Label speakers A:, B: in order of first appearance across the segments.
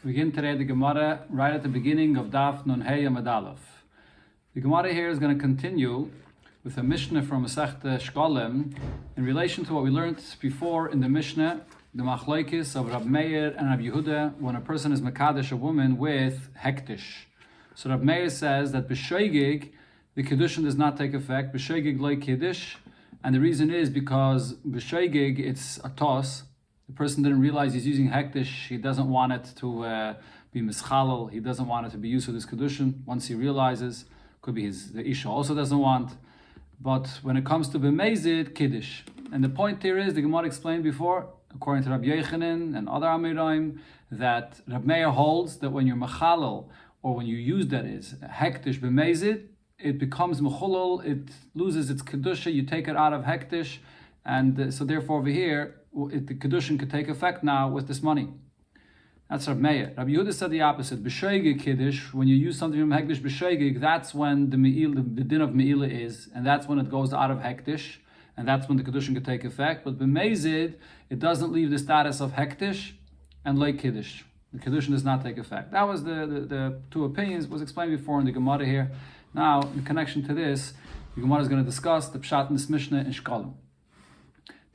A: We begin today the Gemara right at the beginning of Daf Nun Hey Amud Aleph. The Gemara here is going to continue with a Mishnah from Masechta Shkolim in relation to what we learned before in the Mishnah, the Machlokes of Rab Meir and Rab Yehuda, when a person is Mekadesh a woman with Hektish. So Rab Meir says that B'Shoigig, the Kidushin does not take effect, B'Shoigig loy Kiddush, and the reason is because B'Shoigig, it's a toss. The person didn't realize he's using hektish. He doesn't want it to be mischalal. He doesn't want it to be used with his kedushin. Once he realizes, could be the isha also doesn't want. But when it comes to b'mezid, kiddush. And the point here is, the Gemara explained before, according to Rabbi Yochanan and other Amirayim, that Rab Meir holds that when you're mechalal, or when you use that is hektish b'mezid, it becomes mechulal, it loses its kedusha, you take it out of hektish, and so therefore over here, the Kidushin could take effect now with this money. That's Rab Meir. Rabbi Yehuda said the opposite. B'Shoigig Kiddush, when you use something from Hektish B'Shoigig, that's when the din of Me'ila is, and that's when it goes out of Hektish, and that's when the Kidushin could take effect. But B'Mezid, it doesn't leave the status of Hektish and Lei Kiddush. The Kidushin does not take effect. That was the two opinions, was explained before in the Gemara here. Now, in connection to this, the Gemara is going to discuss the Pshat in this Mishnah in Shkolim.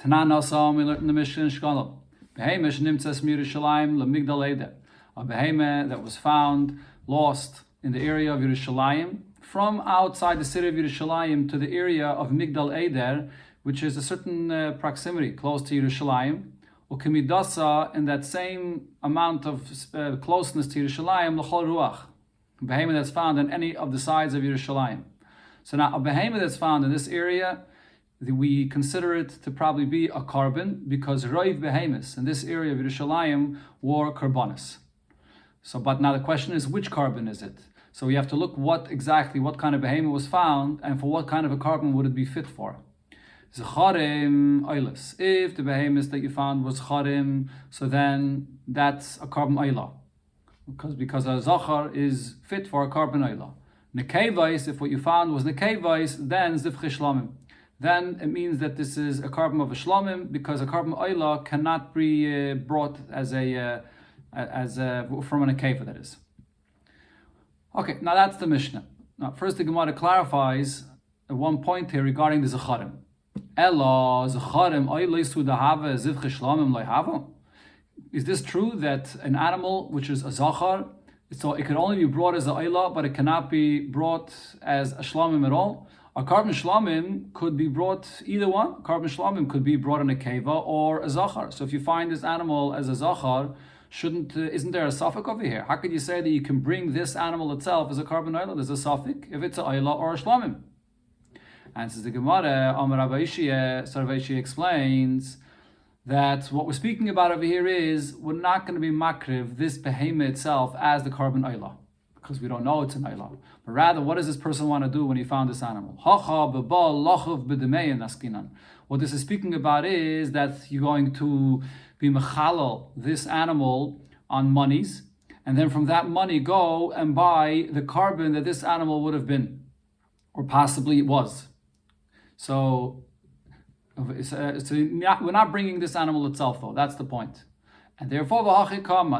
A: Tanan also we learned in the Mishnah in Shkolim. Behemish nimtzas Yerushalayim lemigdal eder. A behemah that was found lost in the area of Yerushalayim, from outside the city of Yerushalayim to the area of Migdal Eder, which is a certain proximity close to Yerushalayim. Ukemidasa, in that same amount of closeness to Yerushalayim, l'chol ruach. A behemah that's found on any of the sides of Yerushalayim. So now a behemah that's found in this area, we consider it to probably be a carbon because Roiv Behemis in this area of Yerushalayim wore karbonis. So, but now the question is, which carbon is it? So we have to look what kind of behemoth was found, and for what kind of a carbon would it be fit for? Zecharim oilis. If the behemoth that you found was charim, so then that's a carbon oila, because a zachar is fit for a carbon oila. Nekevais, if what you found was nekevais, then zivchi shlamim. Then it means that this is a carbon of a shlomim, because a carbon oila cannot be brought as from an akeva, that is. Okay, now that's the Mishnah. Now first the Gemara clarifies one point here regarding the zecharim. Ela zecharim oileisu dahava zivche shlomim loihava. Is this true that an animal which is a zachar, so it can only be brought as a oila, but it cannot be brought as a shlomim at all? A carbon shlamim could be brought, either one. Carbon shlamim could be brought in a keva or a zachar. So if you find this animal as a zachar, isn't there a suffix over here? How could you say that you can bring this animal itself as a carbon oila? There's a suffix if it's a oila or a shlamim. And says the Gemara, Amar Rabbi Ishia explains that what we're speaking about over here is we're not going to be makriv this behemoth itself as the carbon oila, because we don't know it's an oila. But rather, what does this person want to do when he found this animal? What this is speaking about is that you're going to be mechalal this animal on monies, and then from that money go and buy the carbon that this animal would have been, or possibly it was. So we're not bringing this animal itself, though. That's the point. And therefore,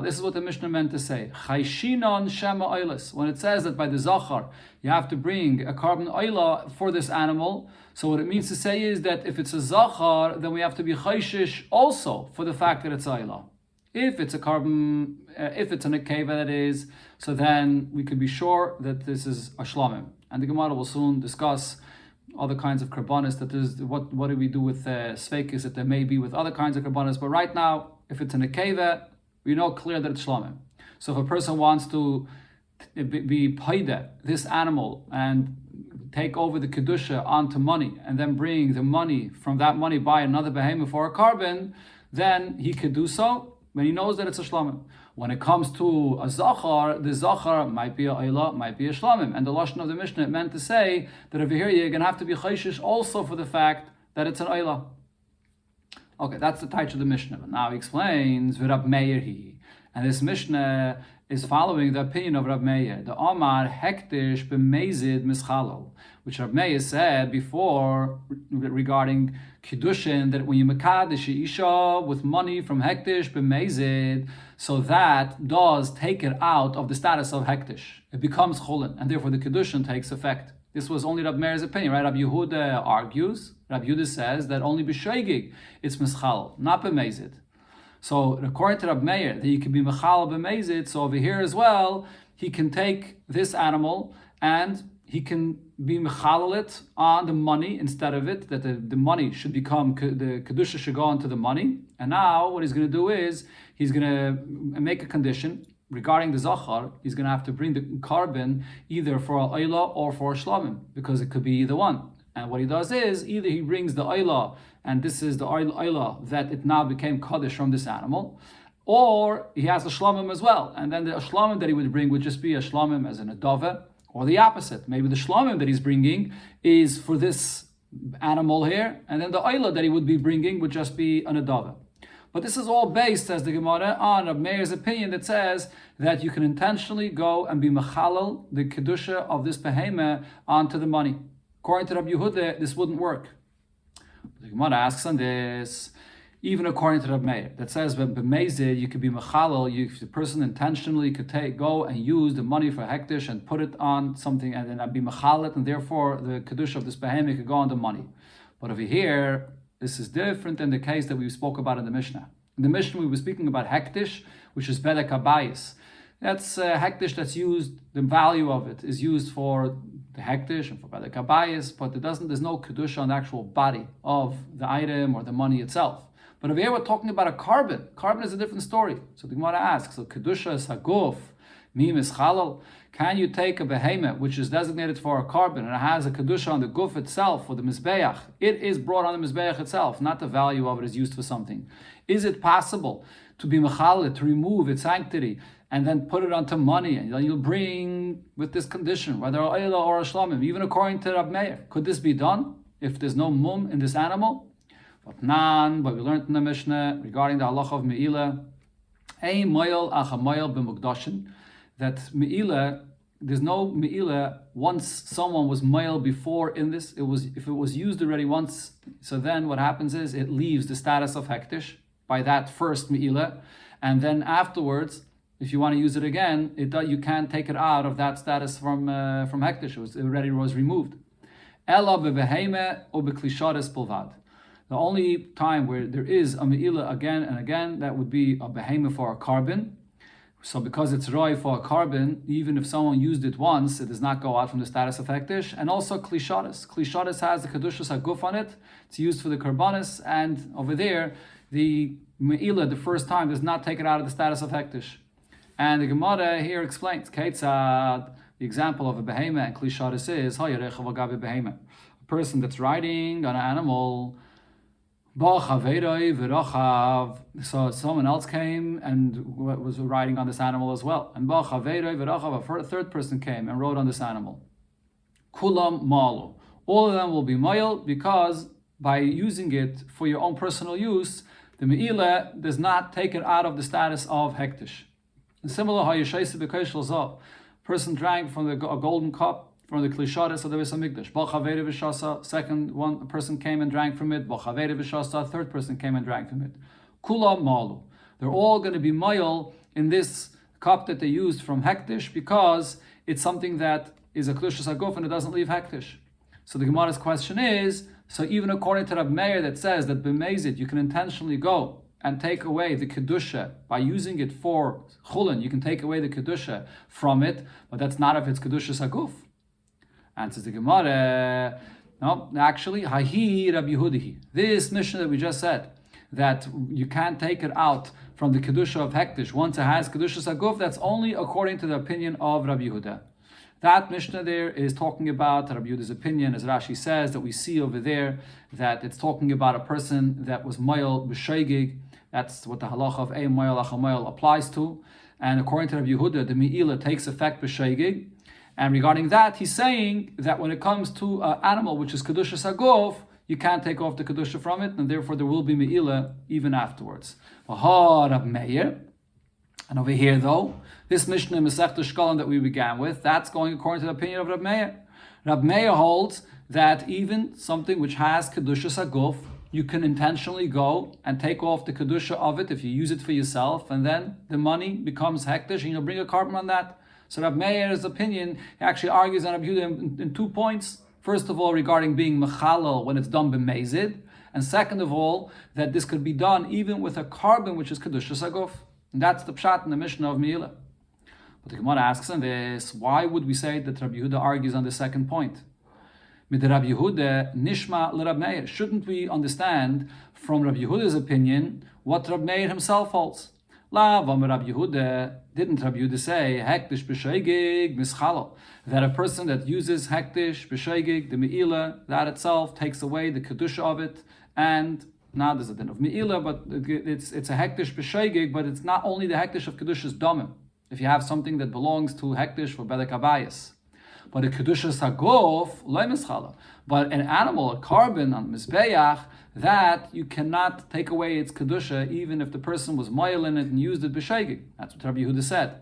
A: this is what the Mishnah meant to say. When it says that by the zachar, you have to bring a carbon oila for this animal, so what it means to say is that if it's a zachar, then we have to be chayshish also for the fact that it's oila. If it's a carbon, if it's an akeva, that is, so then we can be sure that this is a shlamim. And the Gemara will soon discuss other kinds of karbonis, that is, what do we do with sveikis that there may be with other kinds of karbonis, but right now, if it's an akeva, we know clear that it's shlamim. So if a person wants to be paida, this animal, and take over the kedusha onto money, and then bring the money from that money, buy another behemoth for a carbon, then he could do so when he knows that it's a shlamim. When it comes to a zachar, the zachar might be a oila, might be a shlamim. And the lashon of the Mishnah meant to say that over here you're going to have to be chayshish also for the fact that it's an oila. Okay, that's the title of the Mishnah. But now he explains Rab Meir he, and this Mishnah is following the opinion of Rab Meir. The Omar hektish b'mezid mischalal, which Rab Meir said before regarding Kidushin, that when you mekadesh isha with money from hektish b'mezid, So that does take it out of the status of hektish. It becomes chulin, and therefore the Kidushin takes effect. This was only Rab Meir's opinion, right? Rab Yehuda argues. Rab Yehuda says that only b'shoigig it's mischal, not b'mezid. So according to Rab Meir, that you can be mechal b'mezid. So over here as well, he can take this animal and he can be mechalal it on the money instead of it, that the money should become, the kedusha should go into the money. And now what he's going to do is, he's going to make a condition regarding the zachar. He's going to have to bring the carbon either for al ayla or for shlamim, because it could be either one. And what he does is, either he brings the ayla, and this is the ayla that it now became kaddish from this animal, or he has a shlamim as well. And then the shlamim that he would bring would just be a shlamim as an adava, or the opposite. Maybe the shlamim that he's bringing is for this animal here, and then the ayla that he would be bringing would just be an adava. But this is all based, says the Gemara, on Rab Meir's opinion that says that you can intentionally go and be mechalal the kedusha of this behemah onto the money. According to Rab Yehuda, this wouldn't work. The Gemara asks on this, even according to Rab Meir, that says b'mezid you could be mechalal, if the person intentionally could go and use the money for hektish and put it on something and then be mechalit, and therefore the kedusha of this behemah could go on the money. But over here, this is different than the case that we spoke about in the Mishnah. In the Mishnah, we were speaking about hektish, which is bedek habayis. That's hektish that's used, the value of it is used for the hektish and for bedek habayis, but there's no kedusha on the actual body of the item or the money itself. But over here we're talking about a carbon. Carbon is a different story. So the Gemara asks, so kedusha is haguf, mim is chalal. Can you take a behemoth which is designated for a carbon and it has a kedusha on the guf itself, or the mizbeach? It is brought on the mizbeach itself, not the value of it is used for something. Is it possible to be mechalit, to remove its sanctity, and then put it onto money, and then you'll bring with this condition, whether a ayla or a shlamim, even according to Rab Meir? Could this be done if there's no mum in this animal? But we learned in the Mishnah regarding the halacha of me'ilah, ein moyel acha moyel b'mukdashin, that me'ilah, there's no me'ilah once someone was moyel before in this. If it was used already once, so then what happens is it leaves the status of hektish by that first me'ilah, and then afterwards, if you want to use it again, you can't take it out of that status from hektish. It already was removed. Ela b'behemeh or b'klishares polvad. The only time where there is a me'ilah again and again, that would be a behemoth for a carbon. So because it's roi for a carbon, even if someone used it once, it does not go out from the status of hektish. And also klisharis. Klisharis has the kedushas haguf on it. It's used for the karbanis, and over there, the me'ilah the first time does not take it out of the status of hektish. And the Gemara here explains, Ketzad, the example of a behemoth and klisharis is, a person that's riding on an animal, so someone else came and was riding on this animal as well. And a third person came and rode on this animal. Kulam malu. All of them will be mayil, because by using it for your own personal use, the me'ilah does not take it out of the status of hektish. Similar, a person drank from a golden cup, from the klisharis of the Beis Hamikdash. Second one, a person came and drank from it. Third person came and drank from it. Kula malu. They're all going to be mayil in this cup that they used from hektish, because it's something that is a kedushas haguf and it doesn't leave hektish. So the Gemara's question is, so even according to Rab Meir that says that b'mezid you can intentionally go and take away the kedusha by using it for chulin, you can take away the kedusha from it, but that's not if it's kedushas haguf. Answers the Gemara, no, actually, Hahi Rabbi Yehudihi. This Mishnah that we just said, that you can't take it out from the Kedusha of hektish once it has Kedushas haguf, that's only according to the opinion of Rabbi Yehuda. That Mishnah there is talking about Rabbi Yehuda's opinion, as Rashi says, that we see over there, that it's talking about a person that was moyel b'shoigig. That's what the halacha of ein moyel acha moyel applies to. And according to Rabbi Yehuda, the me'ilah takes effect b'shoigig. And regarding that, he's saying that when it comes to an animal which is kedushas haguf, you can't take off the kedusha from it, and therefore there will be me'ilah even afterwards. Rab Meir. And over here, though, this Mishnah in Masechta Shkolim that we began with, that's going according to the opinion of Rab Meir. Rab Meir holds that even something which has kedushas haguf, you can intentionally go and take off the kedusha of it if you use it for yourself, and then the money becomes hektish, and you'll bring a carbon on that. So Rab Meir's opinion, he actually argues on Rab Yehuda in 2 points. First of all, regarding being mechalal when it's done b'mezid, and second of all, that this could be done even with a carbon which is kedushas haguf. And that's the pshat in the Mishnah of Meila. But the Gemara asks on this, why would we say that Rab Yehuda argues on the second point? Mit Rab Yehuda nishma le Rab Meir. Shouldn't we understand from Rab Yehuda's opinion what Rab Meir himself holds? La vam Rab Yehuda, didn't Rab Yehuda say hektish b'sheigig mischalo, that a person that uses hektish b'sheigig, the meila, that itself takes away the kedusha of it, and now there's a din of meila, but it's a hektish b'sheigig, but it's not only the hektish of kedushas domim. If you have something that belongs to hektish for bedek abayis, but a kedushas hagof loy mischalo, but an animal, a carbon on mizbeach, that you cannot take away its kedusha even if the person was moil in it and used it b'sheigig. That's what Rabbi Yehuda said.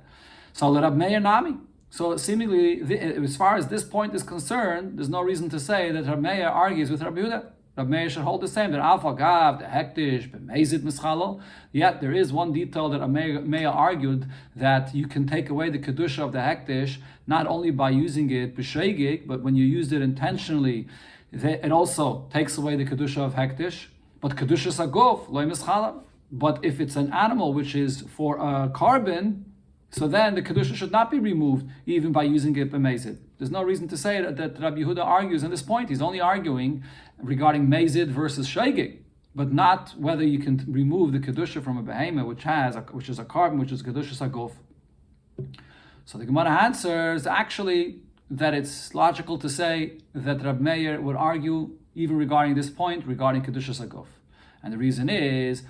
A: So Rab Meir nami. So seemingly, as far as this point is concerned, there's no reason to say that Rab Meir argues with Rabbi Yehuda. Rab Meir should hold the same, that alpha gav, the hektish, b'mezid mischalo. Yet there is one detail that Rab Meir argued, that you can take away the kedusha of the hektish not only by using it b'sheigig, but when you used it intentionally, it also takes away the kedusha of hektish. But kedusha saguf loy mischala. But if it's an animal which is for a carbon, so then the kedusha should not be removed even by using it b'mezid. There's no reason to say that Rabbi Yehuda argues on this point. He's only arguing regarding mezid versus sheigig, but not whether you can remove the kedusha from a behemoth which is a carbon, which is kedusha saguf. So the Gemara answers actually that it's logical to say that Rab Meir would argue even regarding this point, regarding Kidushin Saguf. And the reason is,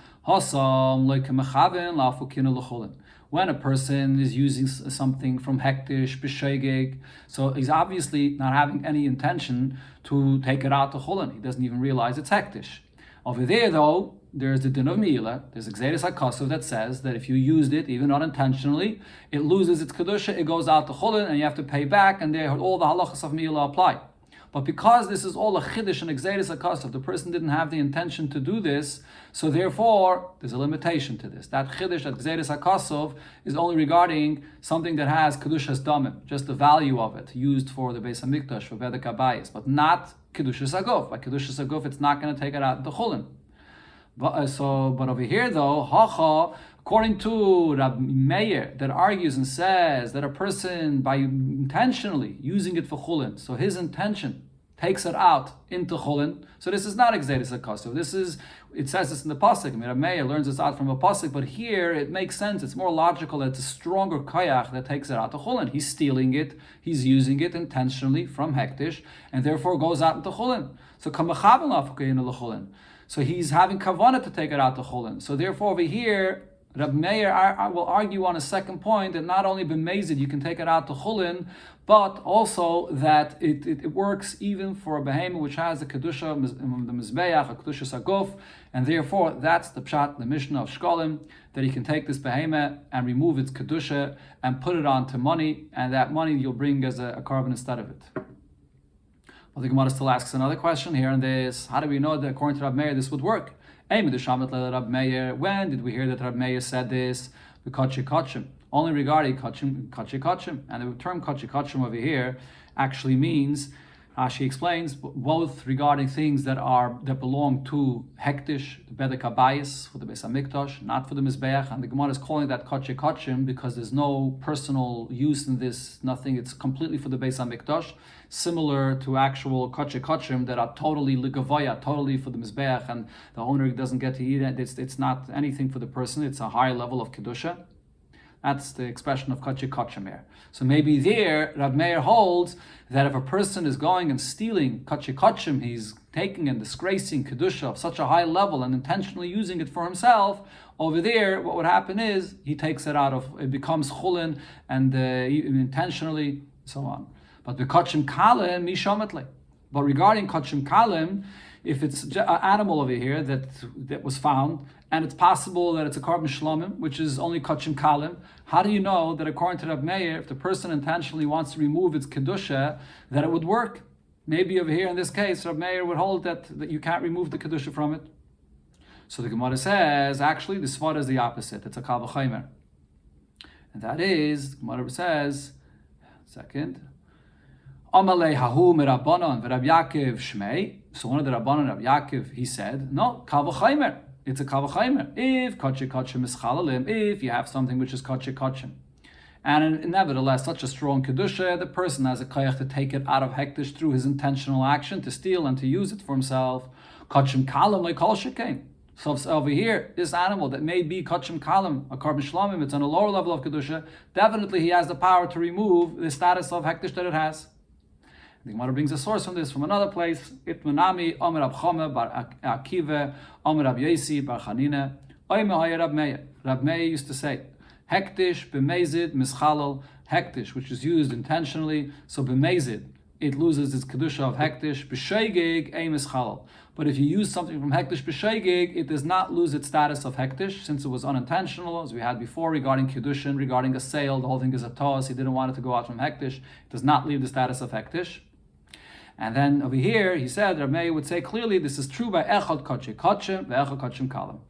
A: when a person is using something from hektish, b'shegeg, so he's obviously not having any intention to take it out to chulin. He doesn't even realize it's hektish. Over there, though, there's the din of mi'ila. There's Gzeres HaKosov that says that if you used it, even unintentionally, it loses its kedusha, it goes out to chulin, and you have to pay back, and there all the halachas of mi'ila apply. But because this is all a chiddush and Gzeres HaKosov, the person didn't have the intention to do this, so therefore there's a limitation to this. That chiddush, that Gzeres HaKosov, is only regarding something that has kedushas damim, just the value of it, used for the Beis HaMikdash, for Bedek HaBayis, but not Kidushin Saguf. By Kidushin Saguf, it's not going to take it out into chulin. But over here though, according to Rab Meir, that argues and says that a person, by intentionally using it for chulin, so his intention takes it out into chulin. So this is not Gzeres HaKosov. It says this in the pasuk. Rab Meir learns this out from a pasuk, but here it makes sense. It's more logical that it's a stronger koyach that takes it out to chulin. He's stealing it, he's using it intentionally from hektish, and therefore goes out into chulin. So kamachaven lafukayinu l'chulin. So he's having kavanah to take it out to chulin. So therefore over here, Rab Meir I will argue on a second point that not only b'mezid you can take it out to chulin, but also that it works even for a behemoth which has the kedusha, the mizbeach, a kedusha saguf, and therefore that's the pshat, the Mishnah of Shkolim, that he can take this behemoth and remove its kedusha and put it onto money, and that money you'll bring as a carbon instead of it. Well, the Gemara still asks another question here on this. How do we know that according to Rab Meir this would work? When did we hear that Rab Meir said this? The Kachi Kachim. Only regarding Kachi Kachim. And the term Kachi Kachim over here actually means, she explains, both regarding things that belong to Hektish, the Bedek HaBayis, for the Beis HaMikdash, not for the Mizbeach. And the Gemara is calling that Kachi Kachim because there's no personal use in this, nothing. It's completely for the Beis HaMikdash, similar to actual Kachi Kachim that are totally ligavoya, totally for the Mizbeach, and the owner doesn't get to eat it. It's not anything for the person. It's a higher level of Kedusha. That's the expression of Kachi Kachim here. So maybe there, Rab Meir holds that if a person is going and stealing Kachi Kachim, he's taking and disgracing Kedusha of such a high level and intentionally using it for himself, over there, what would happen is, he takes it out of, it becomes chulin, and intentionally, so on. But the Kachim Kalim, Mishametle. But regarding Kachim Kalim, if it's an animal over here that was found, and it's possible that it's a carbon shlomim, which is only Kachim Kalim, how do you know that according to Rab Meir, if the person intentionally wants to remove its kedusha, that it would work? maybe over here in this case, Rab Meir would hold that you can't remove the Kedusha from it. So the Gemara says, actually, the Svara is the opposite. It's a Kal V'Chomer. And that is, the Gemara says, second, Amalei Hahu Merabanan V'Rab Yaakov Shmei. So one of the Rabbanan, Rab Yaakov, he said, no, Kal V'Chomer. It's a Kal V'Chomer. If Kotche Kotchem is Chalalim, if you have something which is Kotche Kotchem. And nevertheless, such a strong Kedusha, the person has a koyach to take it out of hektish through his intentional action, to steal and to use it for himself. Kotchem Kalam like Kol Shekain. So over here, this animal that may be Kotchem Kalam, a carbon shlamim, it's on a lower level of Kedusha, definitely he has the power to remove the status of hektish that it has. The Gemara brings a source from this from another place. Itmanami Omer Rab Chome bar Akiva Omer Rab Yesi bar Chanina Omer Hay Rab Meir. Rab Meir used to say, Hektish b'mezid mischalal. Hektish, which is used intentionally, so b'mezid, it loses its kedusha of hektish. B'sheigig ei mischalal. But if you use something from hektish b'sheigig, it does not lose its status of hektish, since it was unintentional, as we had before regarding Kidushin, regarding a sale. The whole thing is a toss. He didn't want it to go out from hektish. It does not leave the status of hektish. And then over here, he said, Rab Meir would say clearly, this is true by echad kotche kotchem ve'echad kotchem kalam.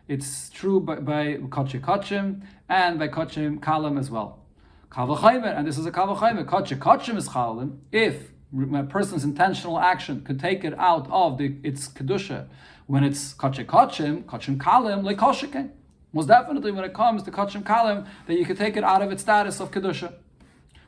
A: It's true by kotche kotchem and by kotchem kalam as well. Kal v'chomer, and this is a kal v'chomer. Kotche kotchem is chalim. If a person's intentional action could take it out of its kedusha, when it's kotche kotchem kalam like kol shekain. Most definitely, when it comes to kotchem kalam, that you could take it out of its status of kedusha.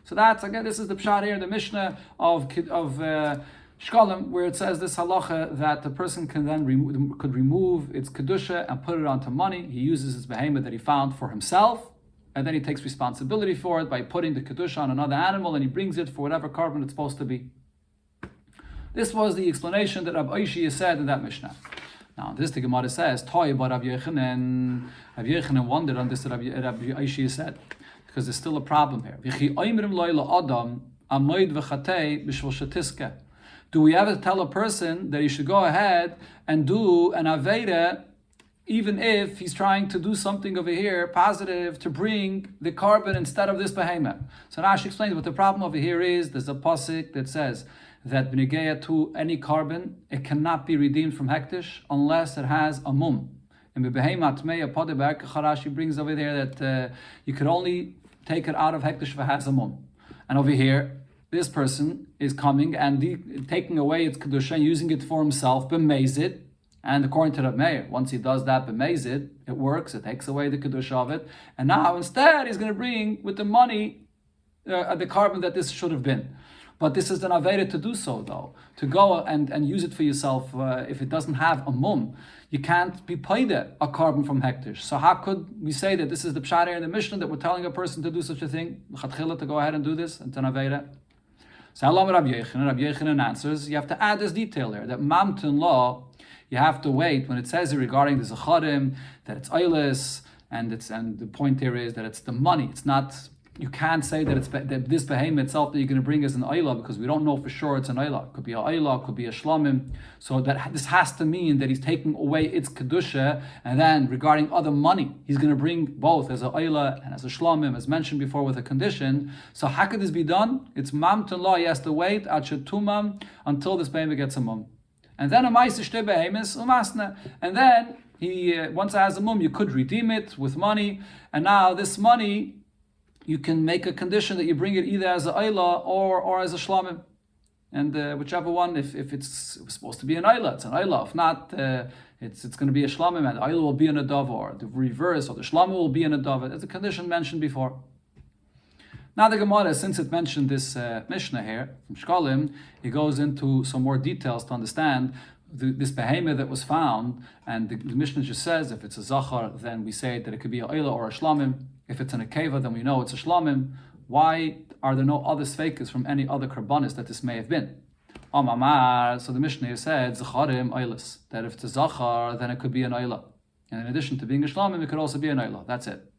A: So that's, again, this is the pshat here in the Mishnah of Shkolim, where it says this halacha that the person can then remove its kedusha and put it onto money. He uses his behemoth that he found for himself, and then he takes responsibility for it by putting the kedusha on another animal, and he brings it for whatever carbon it's supposed to be. This was the explanation that Rabbi Oishia said in that Mishnah. Now, this the Gemara says, Toy, but Rabbi Yochanan wondered on this that Rabbi Oishia said, because there's still a problem here. Do we ever tell a person that he should go ahead and do an Aveda, even if he's trying to do something over here positive to bring the carbon instead of this behemoth? So Rashi explains what the problem over here is. There's a pasuk that says that b'negeya to any carbon, it cannot be redeemed from hektish unless it has a mum. And Rashi brings over there that you could only take it out of hektish if it has a mum. And over here, this person is coming and taking away its kedusha and using it for himself, b'mezid. And according to Rab Meir, once he does that b'mezid, it works. It takes away the kedusha of it. And now instead, he's going to bring with the money the carbon that this should have been. But this is an aveda to do so, though. To go and use it for yourself, if it doesn't have a mum, you can't be paid a carbon from hektish. So how could we say that this is the pshat in the Mishnah that we're telling a person to do such a thing, to go ahead and do this, and to an aveda? So Rabbi Yochanan answers, you have to add this detail here, that mamton law, you have to wait when it says here regarding the zacharim, that it's oilis, and the point here is that it's the money. It's not. You can't say that it's that this behemoth itself that you're going to bring is an oila, because we don't know for sure it's an oila. It could be a oila, it could be a shlamim. So that this has to mean that he's taking away its kedusha, and then regarding other money, he's going to bring both as a oila and as a shlamim, as mentioned before, with a condition. So how could this be done? It's mamton law. He has to wait tumam until this behemoth gets a mum, and then a ma'aseh behemoths umasna, and then he once it has a mum, you could redeem it with money, and now this money, you can make a condition that you bring it either as a ayla or as a shlamim. And whichever one, if it's supposed to be an ayla, it's an ayla. If not, it's going to be a shlamim, and the ayla will be an adava, or the reverse, or the shlamim will be an adava. That's a condition mentioned before. Now the Gemara, since it mentioned this Mishnah here, from Shkolim, it goes into some more details to understand this behemoth that was found, and the Mishnah just says if it's a zachar, then we say that it could be a ayla or a shlamim. If it's an akeva, then we know it's a shlamim. Why are there no other sveikas from any other karbanis that this may have been? Amamar, so the Mishnah said, zacharim aylas, that if it's a zachar, then it could be an ayla. And in addition to being a shlamim, it could also be an ayla. That's it.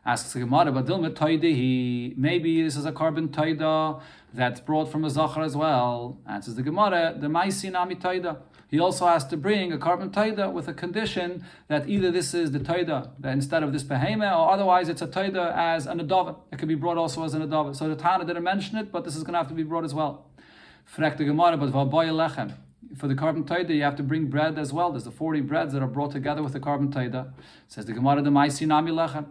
A: Asks the Gemara, but dilma toidehi, maybe this is a carbon toida that's brought from a zachar as well. Answers the Gemara, the maisi nami toida. He also has to bring a carbon taida with a condition that either this is the taida, that instead of this behema, or otherwise it's a taida as an adava. It can be brought also as an adava. So the Tana didn't mention it, but this is going to have to be brought as well. Fragt the Gemara, but v'aboy lechem. For the carbon taida, you have to bring bread as well. There's the 40 breads that are brought together with the carbon taida. Says the Gemara, the maisi nami lechem.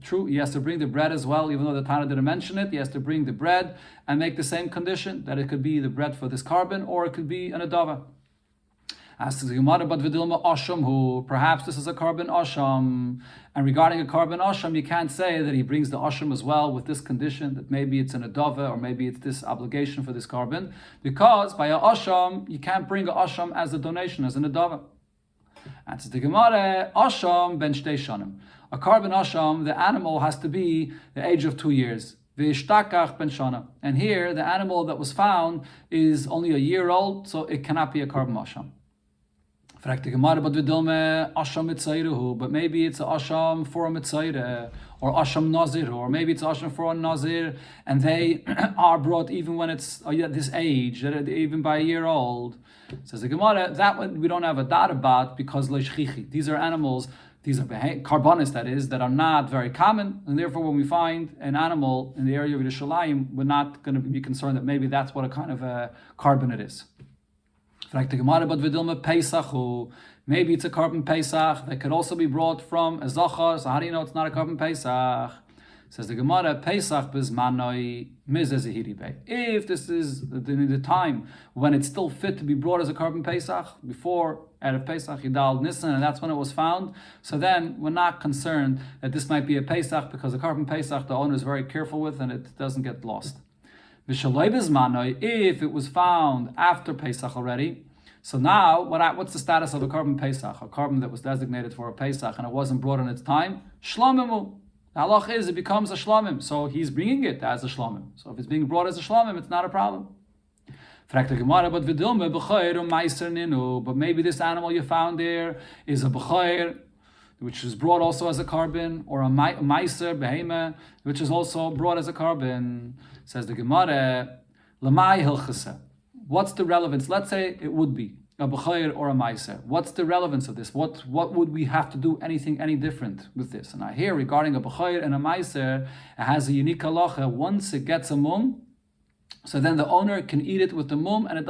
A: True, he has to bring the bread as well, even though the Tana didn't mention it. He has to bring the bread and make the same condition, that it could be the bread for this carbon, or it could be an adava. Asks the Gemara, but vidilma asham hu, perhaps this is a carbon asham. And regarding a carbon asham, you can't say that he brings the asham as well with this condition, that maybe it's an adava, or maybe it's this obligation for this carbon, because by a asham, you can't bring a asham as a donation, as an adava. Answers the Gemara, asham ben shtei shanim. A carbon asham, the animal has to be the age of 2 years. V'ishtakach ben shana. And here, the animal that was found is only a year old, so it cannot be a carbon asham. But maybe it's a asham for a mitzayre, or asham nazir, or maybe it's asham for a nazir, and they are brought even when it's this age, even by a year old. Says the Gemara, that one we don't have a doubt about, because these are animals, these are carbonis, that is, that are not very common, and therefore when we find an animal in the area of Yerushalayim, we're not going to be concerned that maybe that's what a kind of a carbon it is. Maybe it's a carbon pesach that could also be brought from a zachar. So how do you know it's not a carbon pesach? Says the Gemara, pesach bizmanoi mizezehiri bei. If this is the time when it's still fit to be brought as a carbon pesach, before Erev Pesach, Yidal Nisan, and that's when it was found, so then we're not concerned that this might be a pesach, because the carbon pesach the owner is very careful with and it doesn't get lost. If it was found after Pesach already, so now what's the status of a carbon Pesach, a carbon that was designated for a Pesach and it wasn't brought in its time? Shlamimu. The halach is it becomes a shlamim, so he's bringing it as a shlamim. So if it's being brought as a shlamim, it's not a problem. But maybe this animal you found there is a b'chayr, which is brought also as a carbon, or a meiser, behema, which is also brought as a carbon. Says the Gemara, Lamai hilchasa. What's the relevance? Let's say it would be a b'chayr or a meiser. What's the relevance of this? What would we have to do any different with this? And I hear regarding a b'chayr and a meiser, it has a unique halacha. Once it gets a mum, so then the owner can eat it with the mum, and you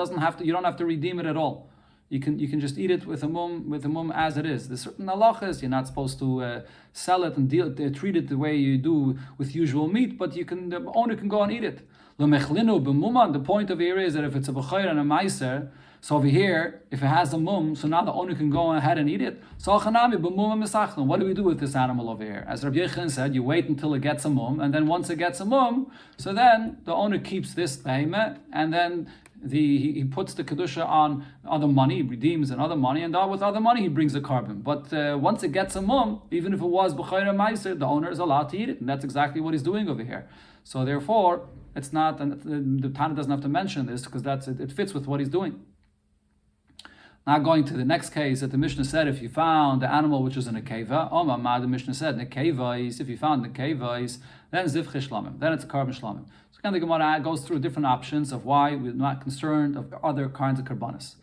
A: don't have to redeem it at all. You can just eat it with the mum as it is. There's certain halachas, you're not supposed to sell it and treat it the way you do with usual meat, but the owner can go and eat it. The point of here is that if it's a b'chayr and a meiser, so over here, if it has a mum, so now the owner can go ahead and eat it. So what do we do with this animal over here? As Rabbi Yechon said, you wait until it gets a mum, and then once it gets a mum, so then the owner keeps this behemah, and then he puts the kedusha on other money, he redeems another money, and with other money he brings a carbon. But once it gets a mum, even if it was b'chayr and meiser, the owner is allowed to eat it, and that's exactly what he's doing over here. So therefore, it's not, and the Tana doesn't have to mention this because it fits with what he's doing. Now going to the next case that the Mishnah said, if you found the animal which is in a keva, the Mishnah said, if you found the kevais, then zivche shlamim, then it's a carbon shlamim. So again, the Gemara goes through different options of why we're not concerned of other kinds of karbanis.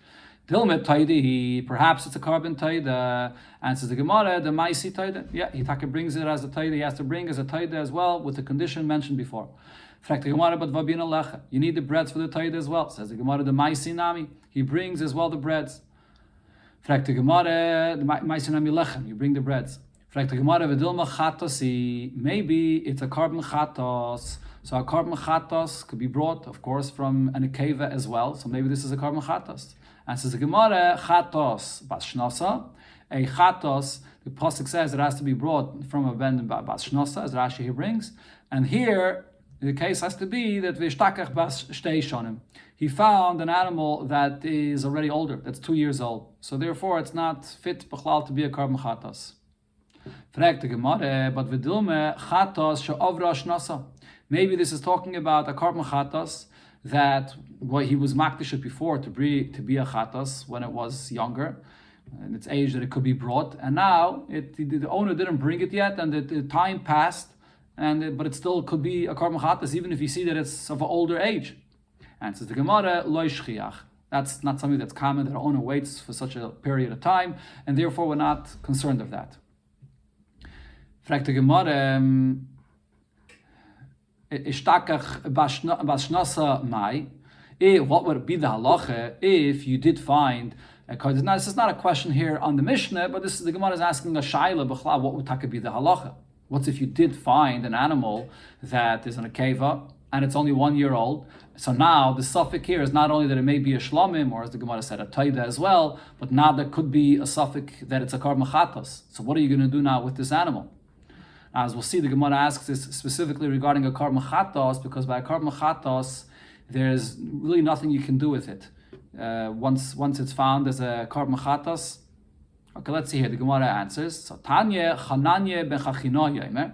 A: Dilmet taida, perhaps it's a carbon taida, and says the Gemara, the maisi taida. Yeah, he brings it as a taida, he has to bring as a taida as well, with the condition mentioned before. You need the breads for the taida as well. Says the Gemara, the maisi nami, he brings as well the breads. You bring the breads. Maybe it's a carbon chatos. So a carbon chatos could be brought, of course, from an akeva as well. So maybe this is a carbon chatos. And says the Gemara, chatos bas shnasa. A chatos, the pasuk says it has to be brought from a ben bas shnasa, as Rashi here brings. And here, the case has to be that v'ishtakach bas shtei shonim. He found an animal that is already older, that's 2 years old. So therefore, it's not fit b'chlal to be a carbon chatos. Fragt the Gemara, but v'dilme chatos she'ovra shnasa. Maybe this is talking about a carbon chatos that he was makdish before to be a chatos when it was younger, and its age that it could be brought, and now the owner didn't bring it yet, and the time passed, but it still could be a carbon chatas, even if you see that it's of an older age. And says the Gemara, lo shchiach. That's not something that's common, that the owner waits for such a period of time, and therefore we're not concerned of that. Fragt the Gemara, ishtakach bashnasa mai. What would be the halacha if you did find? Because now this is not a question here on the Mishnah, but this is the Gemara is asking a shaila b'chlal. What would be the halacha? What's if you did find an animal that is in a keva and it's only 1 year old? So now the suffix here is not only that it may be a shlomim, or as the Gemara said, a taida as well, but now there could be a suffix that it's a karban chatos. So what are you going to do now with this animal? Now, as we'll see, the Gemara asks this specifically regarding a karban chatos, because by a karban chatos, there's really nothing you can do with it. Once it's found as a karban chatos. Okay, let's see here. The Gemara answers. So Tanya Chananya ben Chachinoy.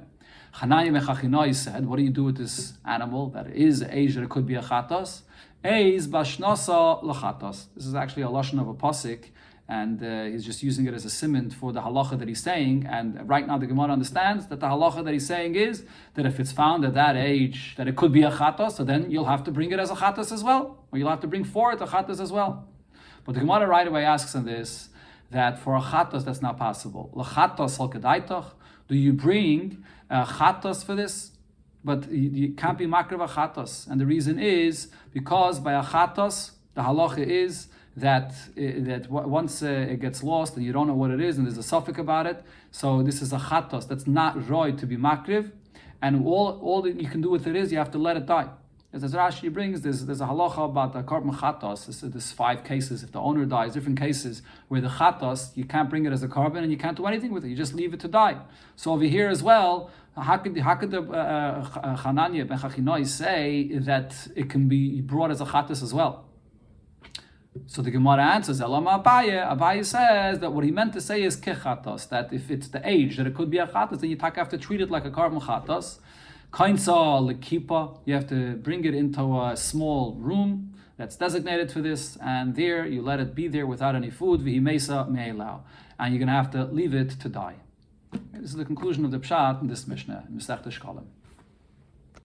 A: Chananya ben Chachinoy said, what do you do with this animal that is age that it could be a chatos? Eiz bashnosa lachatos. This is actually a lashon of a pasuk, and he's just using it as a simon for the halacha that he's saying. And right now the Gemara understands that the halacha that he's saying is that if it's found at that age that it could be a chatos, so then you'll have to bring it as a chatos as well, or you'll have to bring for it a chatos as well. But the Gemara right away asks on this that for a chatos that's not possible. Lachatos al kedaitach. Do you bring chatos for this? But you can't be makriv a chatos, and the reason is because by a chatos the halacha is that once it gets lost and you don't know what it is and there's a suffix about it, so this is a chatos that's not roy to be makriv, and all that you can do with it is you have to let it die. As Rashi brings, there's a halacha about the karban chatos. There's 5 cases. If the owner dies, different cases where the chatos, you can't bring it as a karban and you can't do anything with it. You just leave it to die. So over here as well, how could the Chananya ben Chachinoi say that it can be brought as a chatos as well? So the Gemara answers, Elama Abaye. Abaye says that what he meant to say is kechatos, that if it's the age that it could be a chatos, then you have to treat it like a karban chatos. Kainsa lekipa, you have to bring it into a small room that's designated for this, and there you let it be there without any food. V'himesa me'elau, and you're going to have to leave it to die. This is the conclusion of the pshat in this Mishnah, Masechta Shkalim.